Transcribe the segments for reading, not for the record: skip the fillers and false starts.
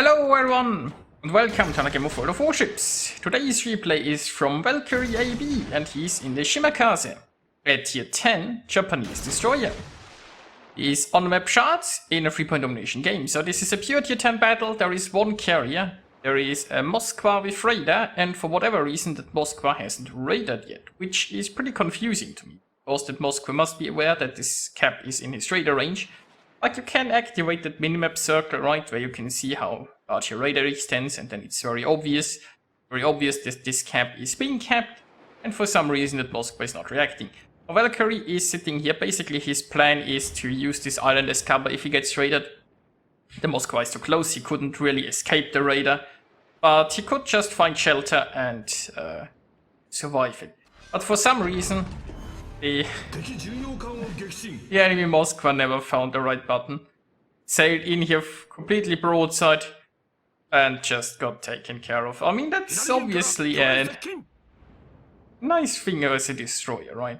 Hello everyone, and welcome to another game of World of Warships. Today's replay is from ValkyrieAB, and he's in the Shimakaze, a tier 10 Japanese destroyer. He's on map charts in a 3-point domination game, so this is a pure tier 10 battle. There is one carrier, there is a Moskva with radar, and for whatever reason that Moskva hasn't radared yet, which is pretty confusing to me. Because that Moskva must be aware that this cap is in his radar range. Like, you can activate that minimap circle, right, where you can see how large your radar extends, and then it's very obvious that this cap is being capped, and for some reason that Moskva is not reacting. Now, Valkyrie is sitting here. Basically his plan is to use this island as cover if he gets raided. The Moskva is too close, he couldn't really escape the radar, but he could just find shelter and survive it. But for some reason, the enemy Moskva never found the right button. Sailed in here completely broadside and just got taken care of. I mean, that's obviously a nice thing as a destroyer, right?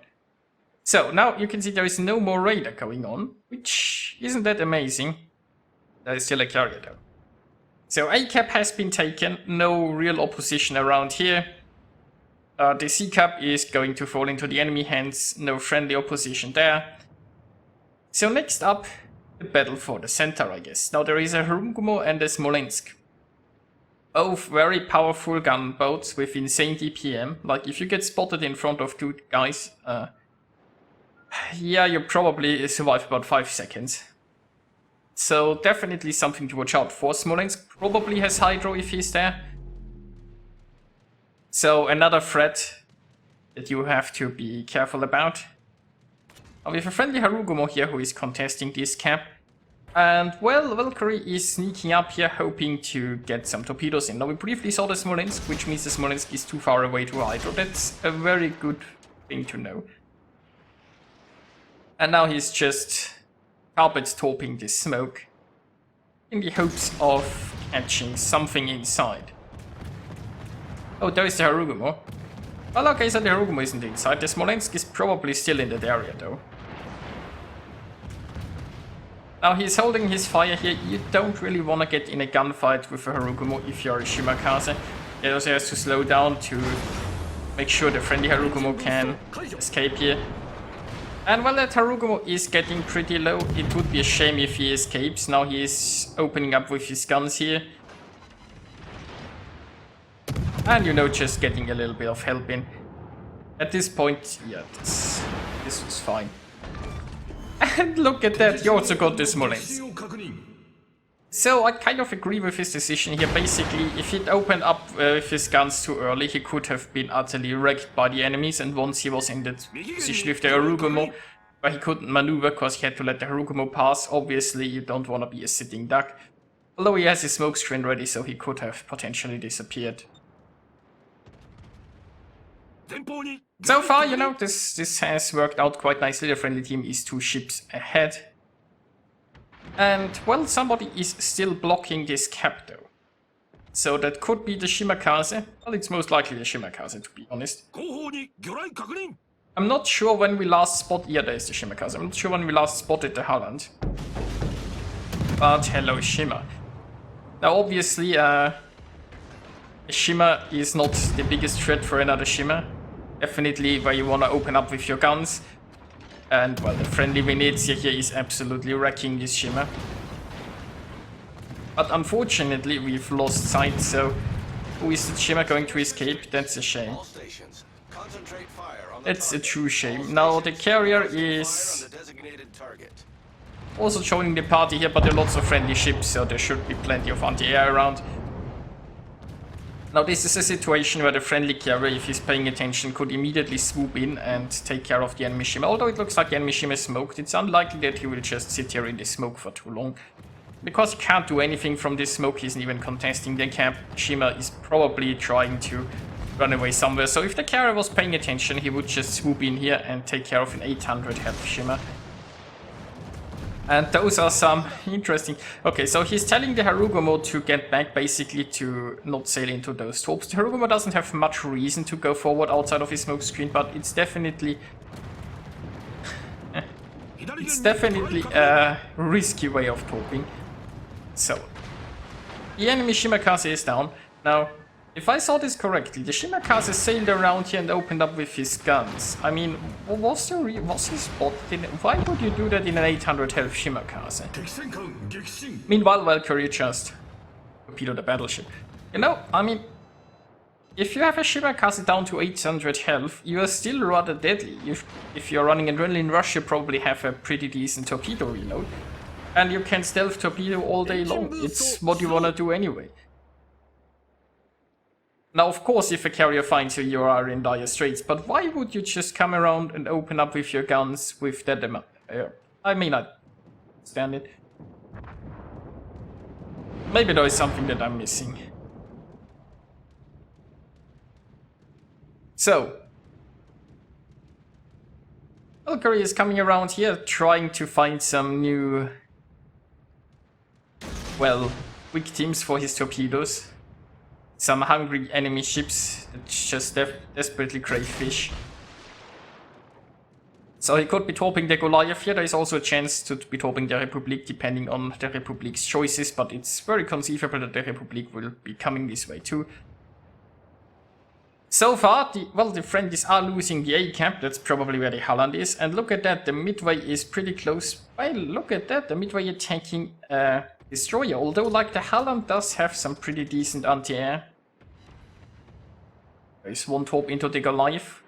So now you can see there is no more radar going on, which isn't that amazing. There is still a carrier though. So A cap has been taken, no real opposition around here. The C cap is going to fall into the enemy hands, no friendly opposition there. So next up, the battle for the center, I guess. Now there is a Harugumo and a Smolensk. Both very powerful gunboats with insane DPM. Like, if you get spotted in front of two guys, yeah, you probably survive about 5 seconds. So definitely something to watch out for. Smolensk probably has Hydro if he's there. So another threat that you have to be careful about. Now we have a friendly Harugumo here who is contesting this cap. And well, Valkyrie is sneaking up here hoping to get some torpedoes in. Now we briefly saw the Smolensk, which means the Smolensk is too far away to Hydro. That's a very good thing to know. And now he's just carpet topping this smoke in the hopes of catching something inside. Oh, there is the Harugumo. Well, okay, so the Harugumo isn't inside. The Smolensk is probably still in that area, though. Now, he's holding his fire here. You don't really want to get in a gunfight with a Harugumo if you're a Shimakaze. He also has to slow down to make sure the friendly Harugumo can escape here. And while that Harugumo is getting pretty low, it would be a shame if he escapes. Now he is opening up with his guns here. And, you know, just getting a little bit of help in. At this point, yeah, this was fine. And look at that, you also got the Smolensk. So I kind of agree with his decision here. Basically, if he'd opened up with his guns too early, he could have been utterly wrecked by the enemies. And once he was in that position with the Harugumo, where he couldn't maneuver because he had to let the Harugumo pass, obviously you don't want to be a sitting duck. Although he has his smoke screen ready, so he could have potentially disappeared. So far, you know, this has worked out quite nicely. The friendly team is 2 ships ahead. And, well, somebody is still blocking this cap, though. So that could be the Shimakaze. Well, it's most likely the Shimakaze, to be honest. I'm not sure when we last spotted... Yeah, there's the Shimakaze. I'm not sure when we last spotted the Holland. But hello, Shima. Now, obviously, a Shima is not the biggest threat for another Shima. Definitely where you want to open up with your guns. And, well, the friendly Venezia here is absolutely wrecking this Shima. But unfortunately, we've lost sight, so who is the Shima going to escape? That's a shame. It's a true shame. Now, the carrier is also joining the party here, but there are lots of friendly ships, so there should be plenty of anti-air around. Now, this is a situation where the friendly carrier, if he's paying attention, could immediately swoop in and take care of the enemy Shima. Although it looks like the enemy Shima is smoked, it's unlikely that he will just sit here in the smoke for too long. Because he can't do anything from this smoke, he isn't even contesting the cap. Shima is probably trying to run away somewhere. So if the carrier was paying attention, he would just swoop in here and take care of an 800 health Shima. And those are some interesting... Okay, so he's telling the Harugumo to get back, basically to not sail into those torps. The Harugumo doesn't have much reason to go forward outside of his smoke screen, but it's definitely... it's definitely a risky way of torping. So, The enemy Shimakaze is down. Now, if I saw this correctly, the Shimakaze sailed around here and opened up with his guns. I mean, was he spotted? Why would you do that in an 800 health Shimakaze? Meanwhile, Valkyrie just torpedoed the battleship. You know, I mean, if you have a Shimakaze down to 800 health, you are still rather deadly. If you're running Adrenaline Rush, you probably have a pretty decent torpedo reload. And you can stealth torpedo all day long. It's what you wanna do anyway. Now, of course, if a carrier finds you, you are in dire straits, but why would you just come around and open up with your guns with that amount? I mean, I understand it. Maybe there is something that I'm missing. So, Valkyrie is coming around here, trying to find some new, well, victims for his torpedoes. Some hungry enemy ships that just desperately crave fish. So he could be torping the Goliath here. There is also a chance to be torping the Republic, depending on the Republic's choices, but it's very conceivable that the Republic will be coming this way too. So far, the friendlies are losing the A camp. That's probably where the Halland is. And look at that, the Midway is pretty close. Well, look at that, the Midway attacking destroyer. Although, like, the Halland does have some pretty decent anti-air. There is one torp into the Goliath.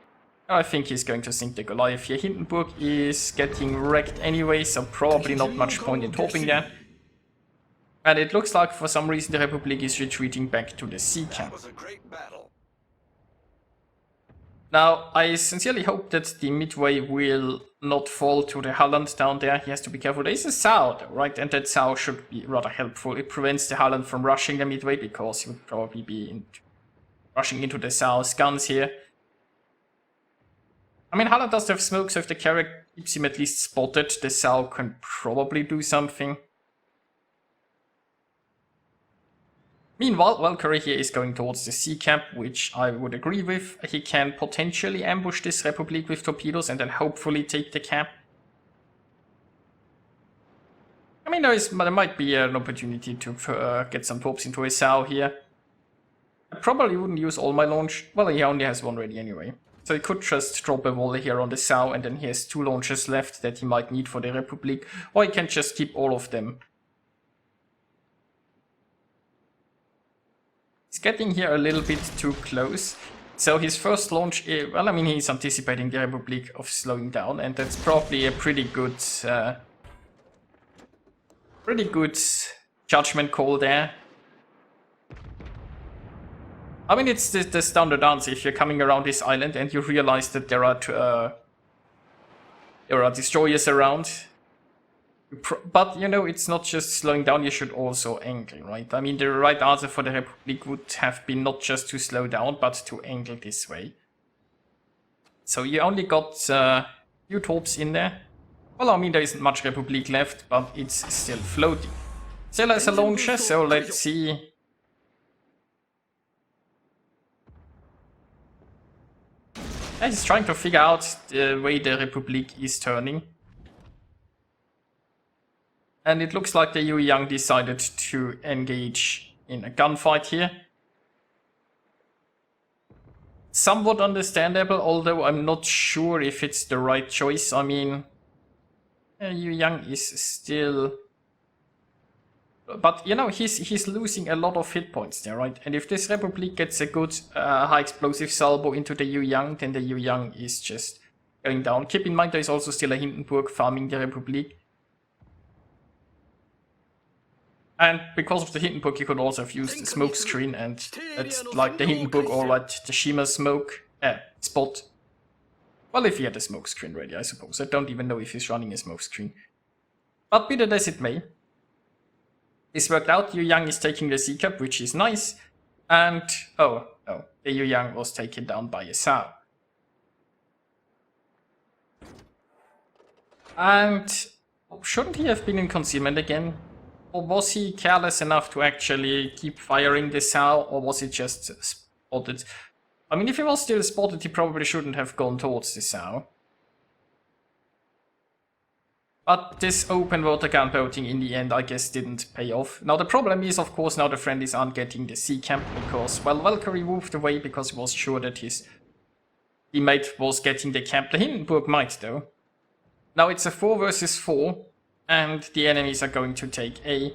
I think he's going to sink the Goliath here. Hindenburg is getting wrecked anyway, so probably not much point in torping there. And it looks like for some reason the Republic is retreating back to the sea camp. Now, I sincerely hope that the Midway will not fall to the Halland down there. He has to be careful. There is a Sow, though, right? And that Sow should be rather helpful. It prevents the Halland from rushing the Midway, because he would probably be rushing into the Sow's guns here. I mean, Halland does have smoke, so if the carrier keeps him at least spotted, the Sow can probably do something. Meanwhile, Valkyrie here is going towards the sea camp, which I would agree with. He can potentially ambush this Republic with torpedoes and then hopefully take the camp. I mean, there might be an opportunity to get some torps into a Sow here. I probably wouldn't use all my launch. Well, he only has one ready anyway. So he could just drop a volley here on the Sow, and then he has 2 launches left that he might need for the Republic. Or he can just keep all of them. He's getting here a little bit too close. So his first launch, well, I mean, he's anticipating the Republic of slowing down, and that's probably a pretty good judgment call there. I mean, it's the standard answer if you're coming around this island and you realize that there are destroyers around. But, you know, it's not just slowing down, you should also angle, right? I mean, the right answer for the Republic would have been not just to slow down, but to angle this way. So you only got few torps in there. Well, I mean, there isn't much Republic left, but it's still floating. Still has a launcher, so let's see. He's trying to figure out the way the Republic is turning. And it looks like the Yu Yang decided to engage in a gunfight here. Somewhat understandable, although I'm not sure if it's the right choice. I mean, Yu Yang is still... But, you know, he's losing a lot of hit points there, right? And if this Republic gets a good high explosive salvo into the Yu Yang, then the Yu Yang is just going down. Keep in mind there is also still a Hindenburg farming the Republic. And because of the Hindenburg, you could also have used the smoke screen, and it's like the Hindenburg or like the Shima smoke spot. Well, if he had a smoke screen ready, I suppose. I don't even know if he's running a smoke screen. But be that as it may, this worked out. Yu Yang is taking the sea cap, which is nice. And, oh, no, the Yu Yang was taken down by a Sow. And shouldn't he have been in concealment again? Or was he careless enough to actually keep firing the Sow, or was he just spotted? I mean, if he was still spotted, he probably shouldn't have gone towards the Sow. But this open water gunboating in the end, I guess, didn't pay off. Now the problem is, of course, now the friendlies aren't getting the sea camp because, well, Valkyrie moved away because he was sure that his teammate was getting the camp. The Hindenburg might, though. Now it's a 4 versus 4, and the enemies are going to take A.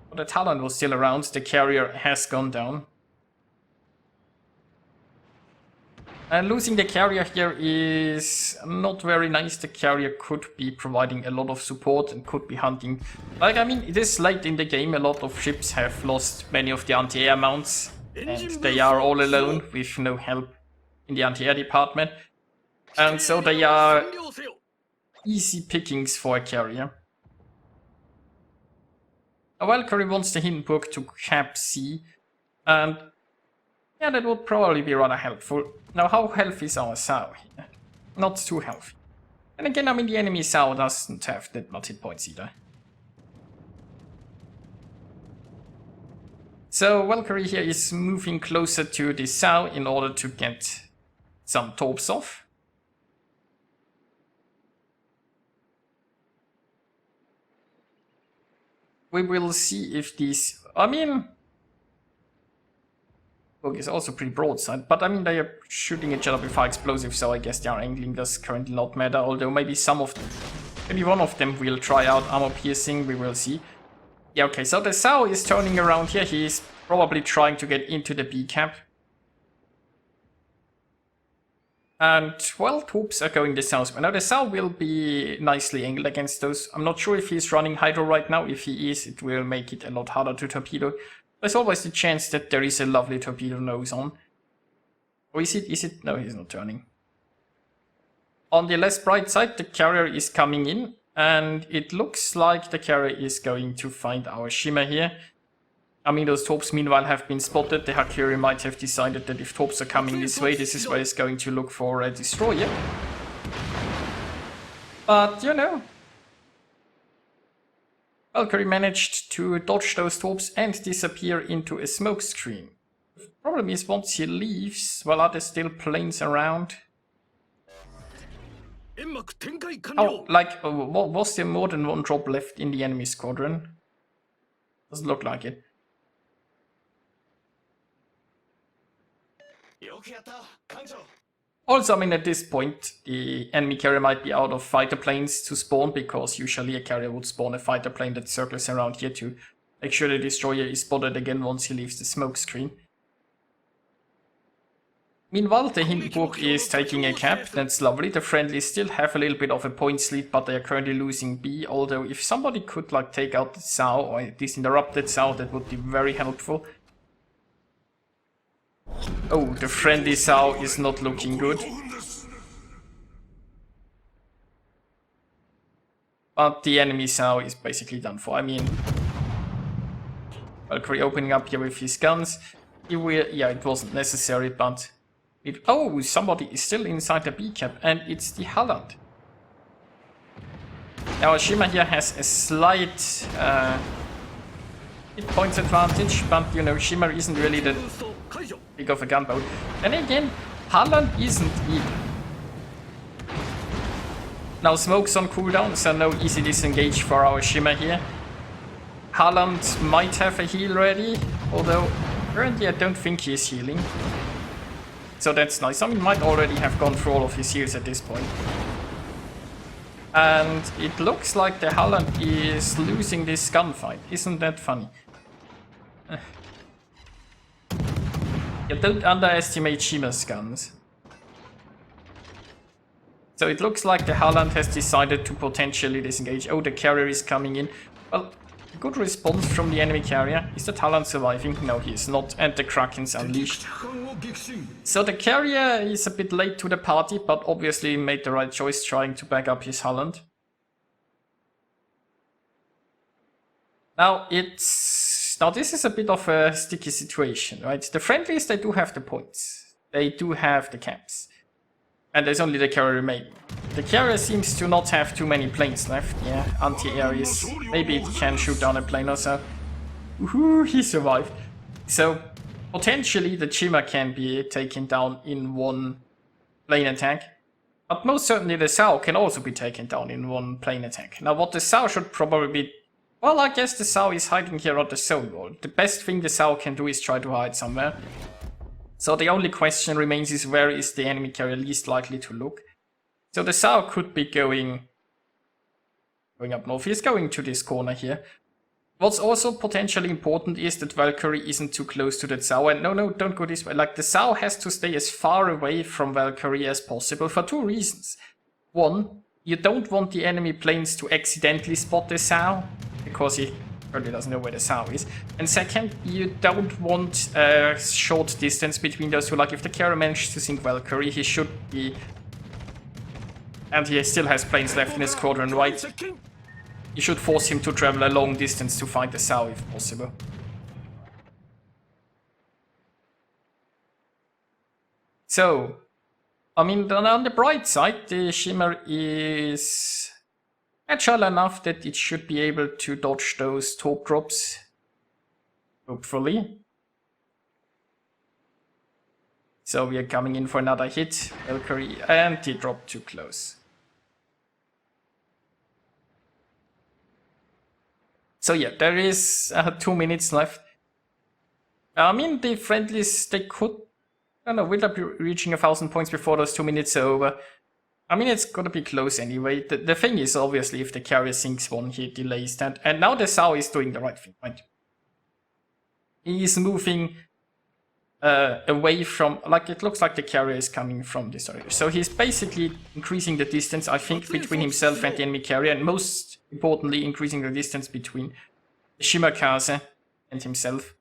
But the Talon was still around, the carrier has gone down. And losing the carrier here is not very nice. The carrier could be providing a lot of support and could be hunting. Like, I mean, it is late in the game. A lot of ships have lost many of the anti-air mounts. And they are all alone with no help in the anti-air department. And so they are easy pickings for a carrier. A Valkyrie wants the Hindenburg to cap C. And yeah, that would probably be rather helpful. Now, how healthy is our Sao here? Not too healthy. And again, I mean, the enemy Sao doesn't have that much hit points either. So, Valkyrie here is moving closer to the Sao in order to get some torps off. We will see if these... I mean... is also pretty broadside, but I mean they are shooting each other with high explosives, so I guess their angling does currently not matter, although maybe some of them, maybe one of them will try out armor piercing, we will see. Yeah, okay, so the Sao is turning around here, he is probably trying to get into the B camp. And, well, troops are going the south. Now the Sao will be nicely angled against those. I'm not sure if he's running Hydro right now. If he is, it will make it a lot harder to torpedo. There's always the chance that there is a lovely torpedo nose on. Or is it? No, he's not turning. On the less bright side, the carrier is coming in. And it looks like the carrier is going to find our Shima here. I mean, those torps meanwhile have been spotted. The Valkyrie might have decided that if torps are coming this way, this is where it's going to look for a destroyer. But, you know... Valkyrie managed to dodge those torps and disappear into a smoke screen. The problem is once he leaves, well, are there still planes around? Oh, like, was there more than one drop left in the enemy squadron? Doesn't look like it. Also, I mean, at this point, the enemy carrier might be out of fighter planes to spawn, because usually a carrier would spawn a fighter plane that circles around here to make sure the destroyer is spotted again once he leaves the smoke screen. Meanwhile, the Hindenburg is taking a cap, that's lovely. The friendlies still have a little bit of a points lead, but they are currently losing B, although if somebody could like take out the Sao, or at least interrupt that Sao, that would be very helpful. Oh, the friendly Sao is not looking good. But the enemy Sao is basically done for. I mean, Valkyrie opening up here with his guns. He will, yeah, it wasn't necessary, but... oh, somebody is still inside the B cap, and it's the Halland. Our Shima here has a slight hit points advantage, but you know, Shima isn't really the big of a gunboat. And again, Halland isn't either. Now smoke's on cooldown, so no easy disengage for our Shima here. Halland might have a heal ready, although currently I don't think he is healing. So that's nice. I mean, might already have gone through all of his heals at this point. And it looks like the Halland is losing this gunfight. Isn't that funny? You don't underestimate Shima's guns. So it looks like the Halland has decided to potentially disengage. Oh, the carrier is coming in. Well, good response from the enemy carrier. Is the Halland surviving? No, he is not. And the Kraken's unleashed. So the carrier is a bit late to the party, but obviously made the right choice trying to back up his Halland. Now this is a bit of a sticky situation, right? The friendlies, they do have the points. They do have the camps. And there's only the carrier remaining. The carrier seems to not have too many planes left. Yeah, anti-air is... maybe it can shoot down a plane or so. Woohoo, he survived. So, potentially the Shima can be taken down in one plane attack. But most certainly the Sao can also be taken down in one plane attack. Now what the Sao should probably be... Well, I guess the Sao is hiding here on the zone wall. The best thing the Sao can do is try to hide somewhere. So the only question remains is where is the enemy carrier least likely to look. So the Sao could be going up north. He's going to this corner here. What's also potentially important is that Valkyrie isn't too close to that Sao. And no, don't go this way. Like, the Sao has to stay as far away from Valkyrie as possible for two reasons. One, you don't want the enemy planes to accidentally spot the Sao, because he probably doesn't know where the Sao is. And second, you don't want a short distance between those two. Like, if the carrier manages to sink Valkyrie, he should be... And he still has planes left in his squadron, right? You should force him to travel a long distance to find the Sao if possible. So, I mean, on the bright side, the Shimmer is agile enough that it should be able to dodge those torp drops. Hopefully. So we are coming in for another hit. Valkyrie, and he dropped too close. So yeah, there is 2 minutes left. I mean, the friendlies, they could... I don't know, will they be reaching 1,000 points before those 2 minutes are over? I mean, it's gonna be close anyway. The thing is, obviously, if the carrier sinks one, he delays that. And now the Sao is doing the right thing, right? He is moving away from... Like, it looks like the carrier is coming from this area. So he's basically increasing the distance, I think, between himself and the enemy carrier. And most importantly, increasing the distance between Shimakaze and himself.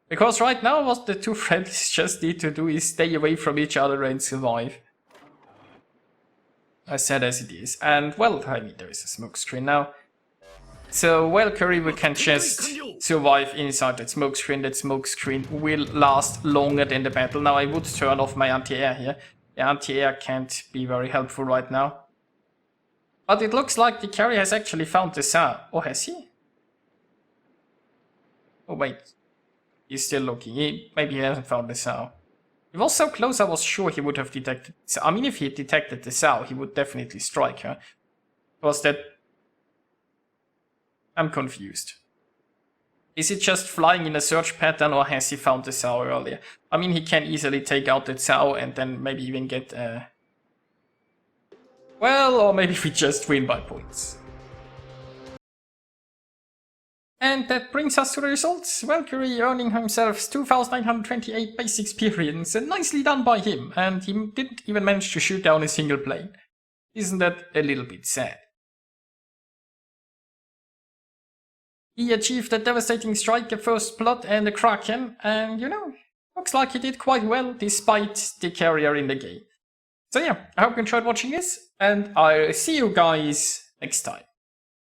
Because right now, what the two friendlies just need to do is stay away from each other and survive. As sad as it is. And, well, I mean, there is a smoke screen now. So, Valkyrie, we can just survive inside that smoke screen. That smoke screen will last longer than the battle. Now, I would turn off my anti-air here. The anti-air can't be very helpful right now. But it looks like the carrier has actually found the Sao. Oh, has he? Oh, wait. He's still looking. Maybe he hasn't found the Sao. He was so close, I was sure he would have detected... I mean, if he had detected the Sao, he would definitely strike her. Was that... I'm confused. Is it just flying in a search pattern, or has he found the Sao earlier? I mean, he can easily take out that Sao and then maybe even get... Well, or maybe we just win by points. And that brings us to the results. Valkyrie earning himself 2,928 base experience, and nicely done by him, and he didn't even manage to shoot down a single plane. Isn't that a little bit sad? He achieved a devastating strike, a first blood and a Kraken, and you know, looks like he did quite well despite the carrier in the game. So yeah, I hope you enjoyed watching this, and I'll see you guys next time.